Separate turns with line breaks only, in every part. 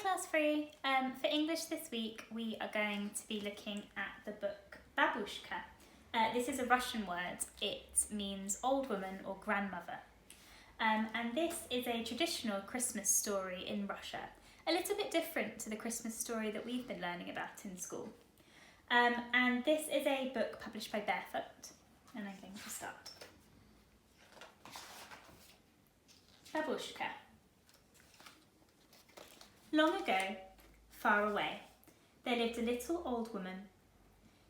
Hi Class 3, for English this week we are going to be looking at the book Babushka. This is a Russian word, it means old woman or grandmother. And this is a traditional Christmas story in Russia, a little bit different to the Christmas story that we've been learning about in school. And this is a book published by Barefoot, and I'm going to start. Babushka. Long ago, far away, there lived a little old woman.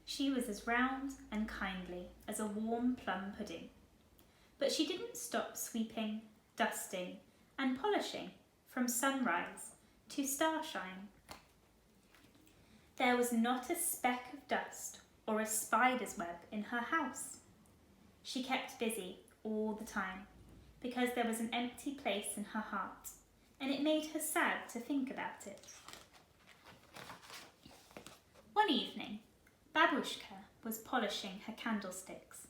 She was as round and kindly as a warm plum pudding. But she didn't stop sweeping, dusting and polishing from sunrise to starshine. There was not a speck of dust or a spider's web in her house. She kept busy all the time because there was an empty place in her heart, and it made her sad to think about it. One evening, Babushka was polishing her candlesticks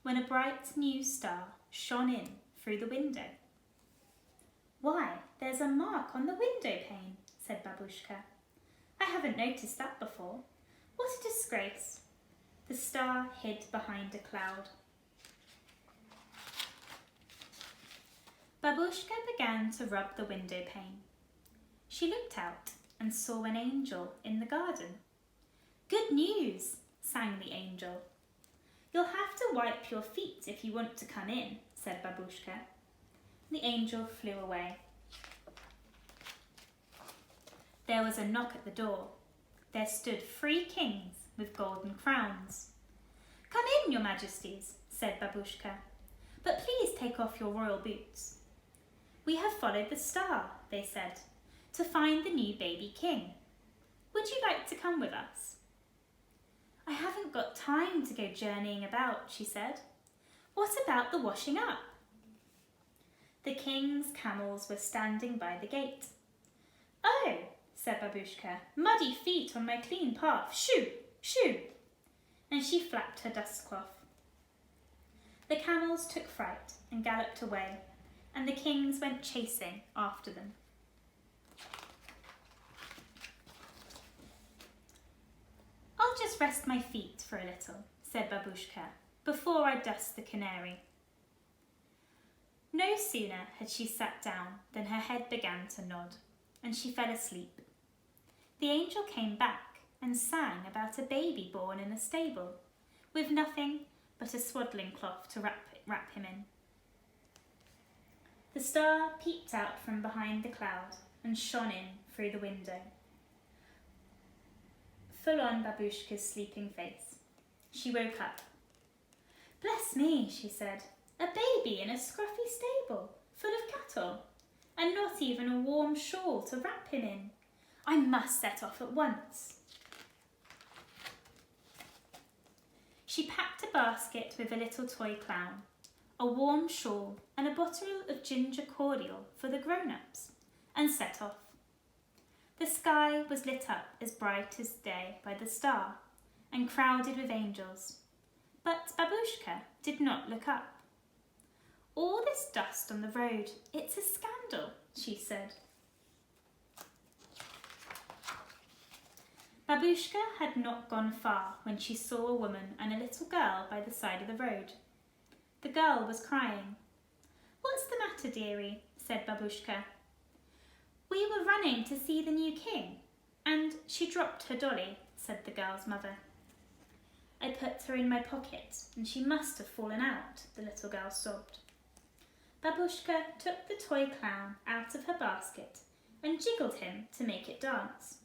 when a bright new star shone in through the window. "Why, there's a mark on the window pane," said Babushka. "I haven't noticed that before. What a disgrace." The star hid behind a cloud. Babushka began to rub the window pane. She looked out and saw an angel in the garden. "Good news," sang the angel. "You'll have to wipe your feet if you want to come in," said Babushka. The angel flew away. There was a knock at the door. There stood 3 kings with golden crowns. "Come in, your majesties," said Babushka, "but please take off your royal boots." "We have followed the star," they said, "to find the new baby king. Would you like to come with us?" "I haven't got time to go journeying about," she said. "What about the washing up?" The king's camels were standing by the gate. "Oh," said Babushka, "muddy feet on my clean path. Shoo, shoo." And she flapped her dustcloth. The camels took fright and galloped away, and the kings went chasing after them. "I'll just rest my feet for a little," said Babushka, "before I dust the canary." No sooner had she sat down than her head began to nod, and she fell asleep. The angel came back and sang about a baby born in a stable, with nothing but a swaddling cloth to wrap him in. The star peeped out from behind the cloud and shone in through the window, full on Babushka's sleeping face. She woke up. "Bless me," she said, "a baby in a scruffy stable, full of cattle, and not even a warm shawl to wrap him in. I must set off at once." She packed a basket with a little toy clown, a warm shawl and a bottle of ginger cordial for the grown-ups, and set off. The sky was lit up as bright as day by the star and crowded with angels, but Babushka did not look up. "All this dust on the road, it's a scandal," she said. Babushka had not gone far when she saw a woman and a little girl by the side of the road. The girl was crying. "What's the matter, dearie?" said Babushka. "We were running to see the new king, and she dropped her dolly," said the girl's mother. "I put her in my pocket, and she must have fallen out," the little girl sobbed. Babushka took the toy clown out of her basket and jiggled him to make it dance.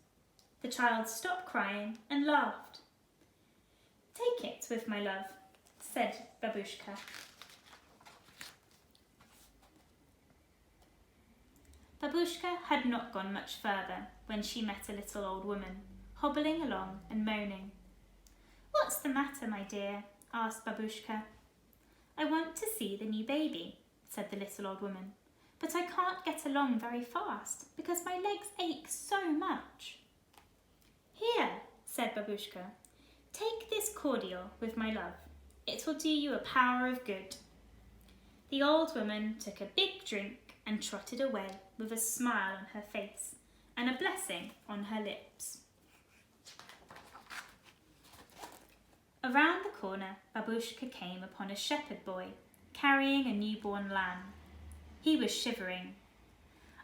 The child stopped crying and laughed. "Take it with my love," said Babushka. Babushka had not gone much further when she met a little old woman, hobbling along and moaning. "What's the matter, my dear?" asked Babushka. "I want to see the new baby," said the little old woman, "but I can't get along very fast because my legs ache so much." "Here," said Babushka, "take this cordial with my love. It will do you a power of good." The old woman took a big drink and trotted away with a smile on her face and a blessing on her lips. Around the corner, Babushka came upon a shepherd boy carrying a newborn lamb. He was shivering.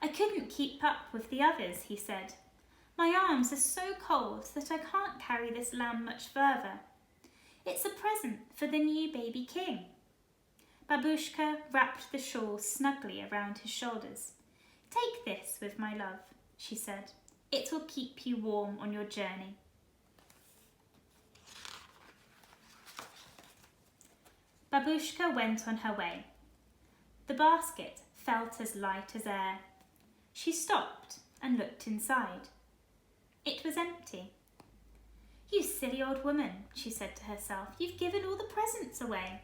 "I couldn't keep up with the others," he said. "My arms are so cold that I can't carry this lamb much further. It's a present for the new baby king." Babushka wrapped the shawl snugly around his shoulders. "Take this with my love," she said. "It will keep you warm on your journey." Babushka went on her way. The basket felt as light as air. She stopped and looked inside. It was empty. "You silly old woman," she said to herself, "you've given all the presents away."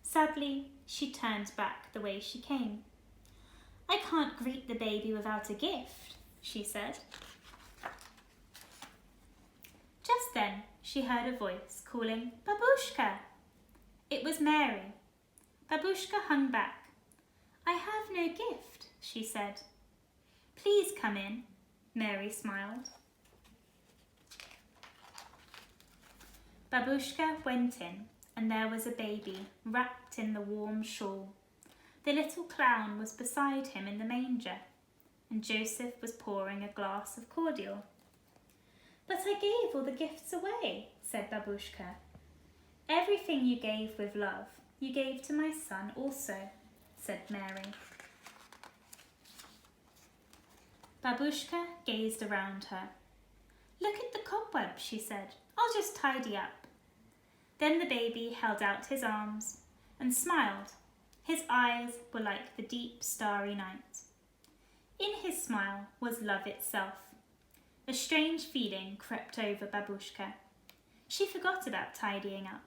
Sadly, she turned back the way she came. "I can't greet the baby without a gift," she said. Just then, she heard a voice calling, "Babushka!" It was Mary. Babushka hung back. "I have no gift," she said. "Please come in," Mary smiled. Babushka went in, and there was a baby wrapped in the warm shawl. The little clown was beside him in the manger, and Joseph was pouring a glass of cordial. "But I gave all the gifts away," said Babushka. "Everything you gave with love, you gave to my son also," said Mary. Babushka gazed around her. "Look at the cobweb," she said. "I'll just tidy up." Then the baby held out his arms and smiled. His eyes were like the deep starry night. In his smile was love itself. A strange feeling crept over Babushka. She forgot about tidying up.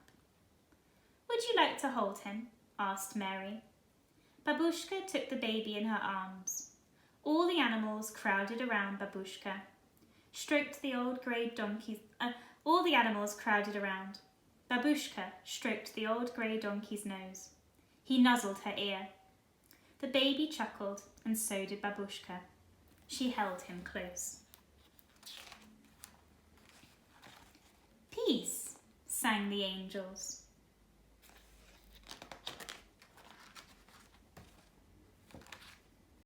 "Would you like to hold him?" asked Mary. Babushka took the baby in her arms. All the animals crowded around Babushka. All the animals crowded around. Babushka stroked the old grey donkey's nose. He nuzzled her ear. The baby chuckled, and so did Babushka. She held him close. "Peace," sang the angels.